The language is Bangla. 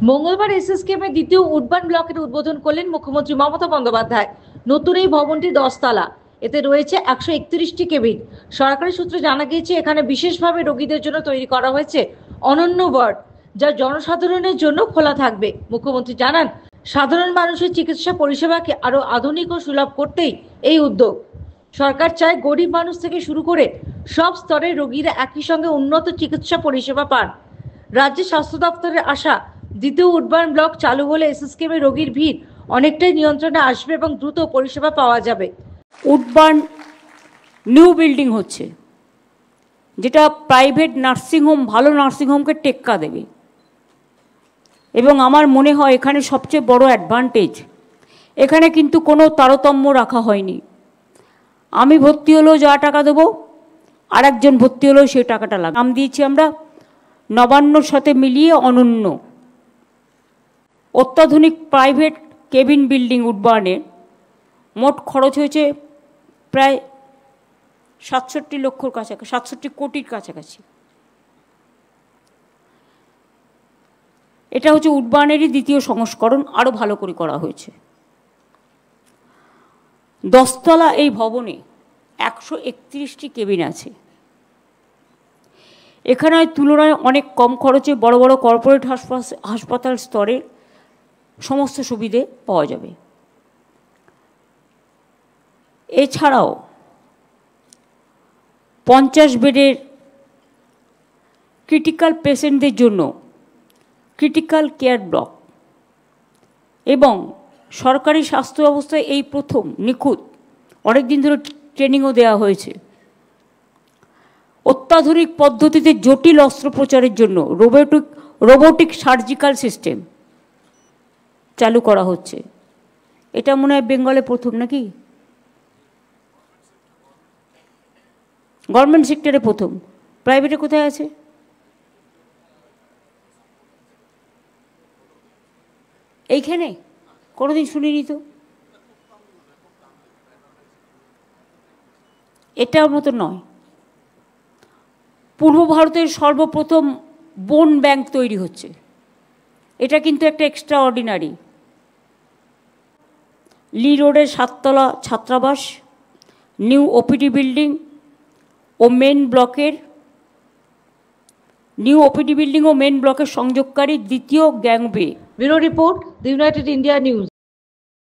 মঙ্গলবার এসএসকেএমের দ্বিতীয় উডবান ব্লকের উদ্বোধন করলেন মুখ্যমন্ত্রী মমতা বন্দ্যোপাধ্যায়। নতুন এই ভবনটি 10 তলা, এতে রয়েছে 131টি কেবিন। সরকারি সূত্রে জানা গিয়েছে এখানে বিশেষভাবে রোগীদের জন্য তৈরি করা হয়েছে অনন্য ওয়ার্ড, যা জনসাধারণের জন্য খোলা থাকবে। মুখ্যমন্ত্রী জানান, সাধারণ মানুষের চিকিৎসা পরিষেবাকে আরো আধুনিক ও সুলভ করতেই এই উদ্যোগ। সরকার চায় গরিব মানুষ থেকে শুরু করে সব স্তরের রোগীরা একই সঙ্গে উন্নত চিকিৎসা পরিষেবা পান। রাজ্য স্বাস্থ্য দপ্তরের আশা, দ্বিতীয় উডবান ব্লক চালু হলে এসএসকেএমে রোগীর ভিড় অনেকটাই নিয়ন্ত্রণে আসবে এবং দ্রুত পরিষেবা পাওয়া যাবে। উডবান নিউ বিল্ডিং হচ্ছে, যেটা প্রাইভেট নার্সিংহোম, ভালো নার্সিংহোমকে টেক্কা দেবে। এবং আমার মনে হয় এখানে সবচেয়ে বড় অ্যাডভান্টেজ, এখানে কিন্তু কোনো তারতম্য রাখা হয়নি। আমি ভর্তি হলেও যা টাকা দেবো, আর একজন ভর্তি হলেও সেই টাকাটা লাগবে। নাম দিয়েছি আমরা নবান্নর সাথে মিলিয়ে অনন্য। অত্যাধুনিক প্রাইভেট কেবিন বিল্ডিং উডবানের মোট খরচ হয়েছে প্রায় 67 লক্ষর কাছাকাছি, 67 কোটির কাছাকাছি। এটা হচ্ছে উডবানেরই দ্বিতীয় সংস্করণ, আরও ভালো করে করা হয়েছে। 10 তলা এই ভবনে 131টি কেবিন আছে। এখানে তুলনায় অনেক কম খরচে বড় বড় কর্পোরেট হাসপাতাল স্তরে সমস্ত সুবিধে পাওয়া যাবে। এছাড়াও 50 বেডের ক্রিটিক্যাল পেশেন্টদের জন্য ক্রিটিক্যাল কেয়ার ব্লক, এবং সরকারি স্বাস্থ্য ব্যবস্থায় এই প্রথম নিখুঁত, অনেকদিন ধরে ট্রেনিংও দেওয়া হয়েছে, অত্যাধুনিক পদ্ধতিতে জটিল অস্ত্রোপচারের জন্য রোবোটিক সার্জিক্যাল সিস্টেম চালু করা হচ্ছে। এটা মনে হয় বেঙ্গলে প্রথম নাকি? গভর্নমেন্ট সেক্টরে প্রথম। প্রাইভেটে কোথায় আছে? এইখানে কোনোদিন শুনিনি তো। এটার মতো নয়। পূর্ব ভারতের সর্বপ্রথম বোন ব্যাংক তৈরি হচ্ছে। এটা কিন্তু একটা এক্সট্রা অর্ডিনারি। লি রোডের 7 তলা ছাত্রাবাস, নিউ ওপিডি বিল্ডিং ও মেন ব্লকের সংযোগকারী দ্বিতীয় gangway. Bureau report, the United India news.